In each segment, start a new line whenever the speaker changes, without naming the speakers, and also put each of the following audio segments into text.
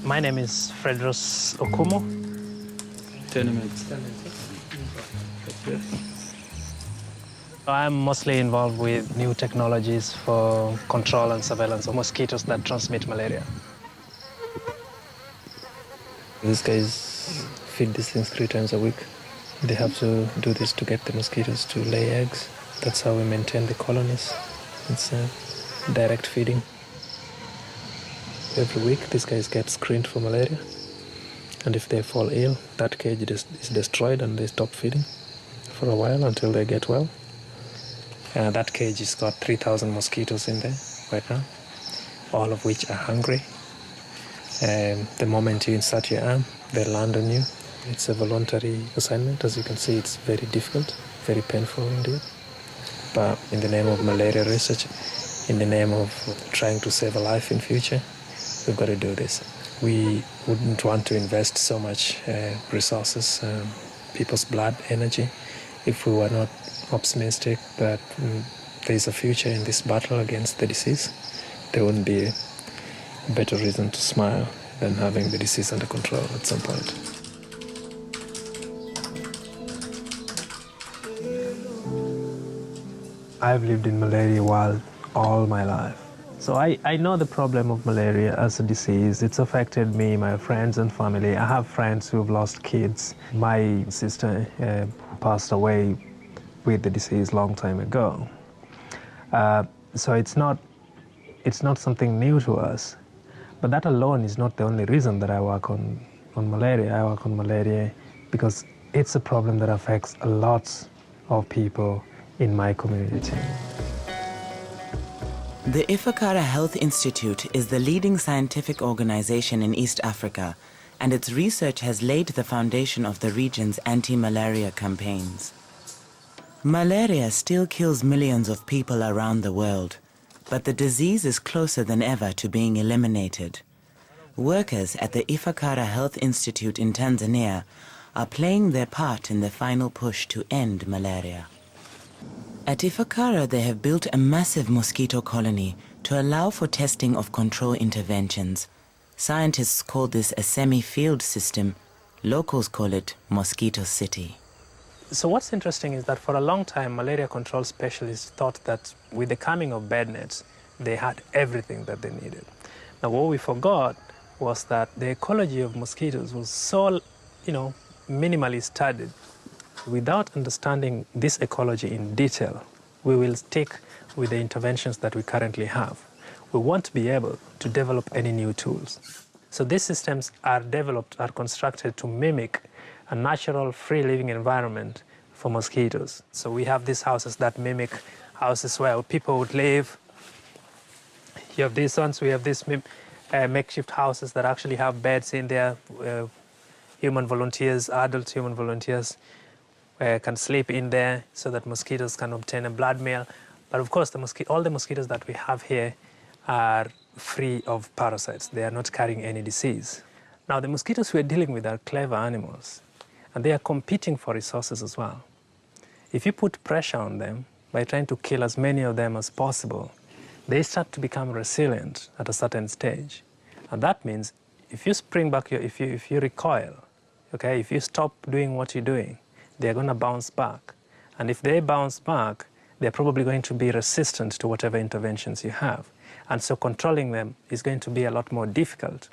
My name is Fredros Okumo.
10 minutes.
I'm mostly involved with new technologies for control and surveillance of mosquitoes that transmit malaria.
These guys feed these things 3 times a week. They have to do this to get the mosquitoes to lay eggs. That's how we maintain the colonies. It's direct feeding. Every week, these guys get screened for malaria. And if they fall ill, that cage is destroyed and they stop feeding for a while until they get well. That cage has got 3,000 mosquitoes in there right now, all of which are hungry. The moment you insert your arm, they land on you. It's a voluntary assignment. As you can see, it's very difficult, very painful indeed. But in the name of malaria research, in the name of trying to save a life in future, we've got to do this. We wouldn't want to invest so much resources, people's blood, energy, if we were not optimistic that there is a future in this battle against the disease. There wouldn't be a better reason to smile than having the disease under control at some point.
I've lived in malaria wild all my life. So I know the problem of malaria as a disease. It's affected me, my friends and family. I have friends who have lost kids. My sister passed away with the disease long time ago. So it's not something new to us. But that alone is not the only reason that I work on malaria. I work on malaria because it's a problem that affects a lot of people in my community.
The Ifakara Health Institute is the leading scientific organization in East Africa, and its research has laid the foundation of the region's anti-malaria campaigns. Malaria still kills millions of people around the world, but the disease is closer than ever to being eliminated. Workers at the Ifakara Health Institute in Tanzania are playing their part in the final push to end malaria. At Ifakara, they have built a massive mosquito colony to allow for testing of control interventions. Scientists call this a semi-field system. Locals call it Mosquito City.
So what's interesting is that for a long time, malaria control specialists thought that with the coming of bed nets, they had everything that they needed. Now, what we forgot was that the ecology of mosquitoes was so, minimally studied. Without understanding this ecology in detail, we will stick with the interventions that we currently have. We won't be able to develop any new tools. So these systems are constructed to mimic a natural free living environment for mosquitoes. So we have these houses that mimic houses where people would live. You have these ones, we have these makeshift houses that actually have beds in there. Human volunteers, adult human volunteers can sleep in there so that mosquitoes can obtain a blood meal. But of course, all the mosquitoes that we have here are free of parasites. They are not carrying any disease. Now, the mosquitoes we're dealing with are clever animals, and they are competing for resources as well. If you put pressure on them by trying to kill as many of them as possible, they start to become resilient at a certain stage. And that means if you spring back, if you recoil, okay, if you stop doing what you're doing, they're going to bounce back. And if they bounce back, they're probably going to be resistant to whatever interventions you have. And so controlling them is going to be a lot more difficult.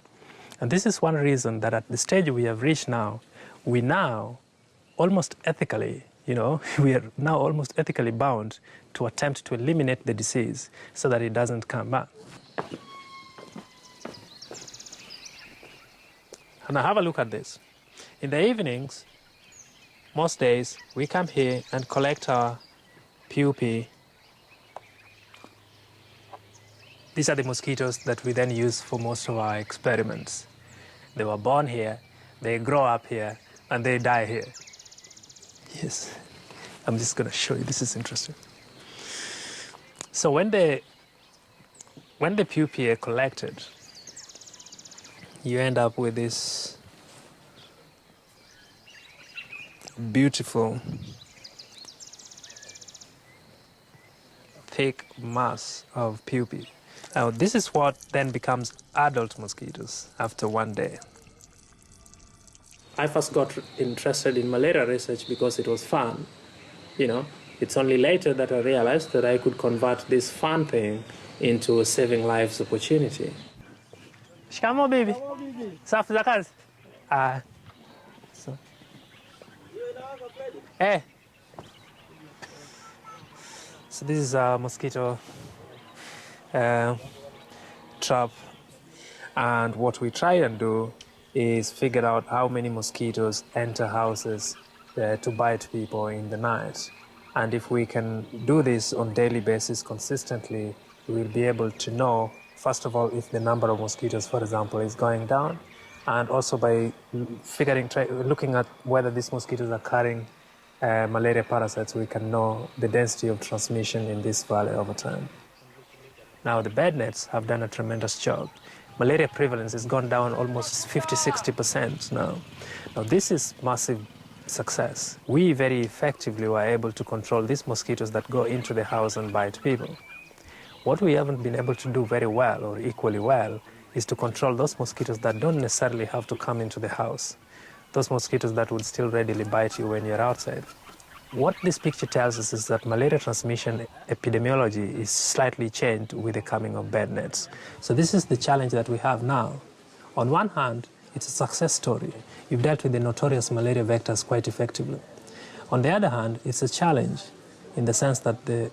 And this is one reason that at the stage we have reached now, we now almost ethically, we are now almost ethically bound to attempt to eliminate the disease so that it doesn't come back. And now have a look at this. In the evenings, most days, we come here and collect our pupae. These are the mosquitoes that we then use for most of our experiments. They were born here, they grow up here, and they die here. Yes, I'm just going to show you. This is interesting. So when the pupae are collected, you end up with this beautiful, thick mass of pupae. Now, this is what then becomes adult mosquitoes after one day. I first got interested in malaria research because it was fun. You know, it's only later that I realized that I could convert this fun thing into a saving lives opportunity. Shikamo, baby. Safi za kazi? Hey. So this is a mosquito trap, and what we try and do is figure out how many mosquitoes enter houses to bite people in the night. And if we can do this on a daily basis consistently, we'll be able to know, first of all, if the number of mosquitoes, for example, is going down, and also by looking at whether these mosquitoes are carrying malaria parasites, we can know the density of transmission in this valley over time. Now, the bed nets have done a tremendous job. Malaria prevalence has gone down almost 50–60% now. Now, this is massive success. We very effectively were able to control these mosquitoes that go into the house and bite people. What we haven't been able to do very well or equally well is to control those mosquitoes that don't necessarily have to come into the house. Those mosquitoes that would still readily bite you when you're outside. What this picture tells us is that malaria transmission epidemiology is slightly changed with the coming of bed nets. So this is the challenge that we have now. On one hand, it's a success story. You've dealt with the notorious malaria vectors quite effectively. On the other hand, it's a challenge in the sense that the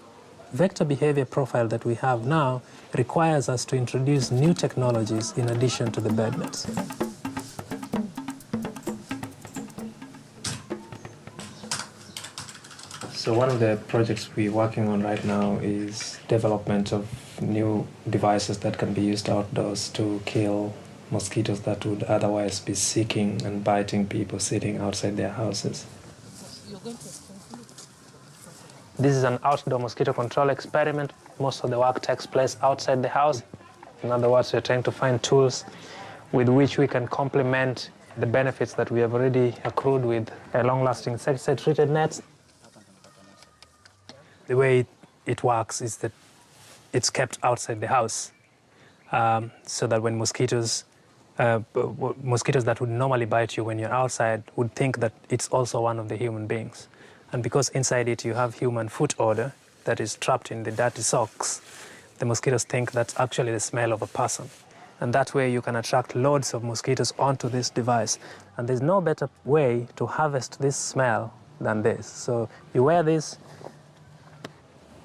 vector behavior profile that we have now requires us to introduce new technologies in addition to the bed nets. So one of the projects we're working on right now is development of new devices that can be used outdoors to kill mosquitoes that would otherwise be seeking and biting people sitting outside their houses. This is an outdoor mosquito control experiment. Most of the work takes place outside the house. In other words, we're trying to find tools with which we can complement the benefits that we have already accrued with long-lasting insecticide-treated nets. The way it works is that it's kept outside the house so that when mosquitoes that would normally bite you when you're outside would think that it's also one of the human beings. And because inside it you have human foot odor that is trapped in the dirty socks, the mosquitoes think that's actually the smell of a person. And that way you can attract loads of mosquitoes onto this device. And there's no better way to harvest this smell than this. So you wear this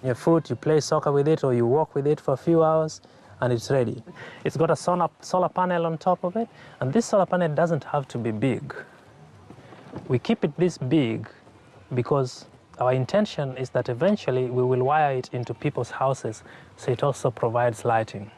on your foot, you play soccer with it, or you walk with it for a few hours, and it's ready. It's got a solar panel on top of it, and this solar panel doesn't have to be big. We keep it this big because our intention is that eventually we will wire it into people's houses, so it also provides lighting.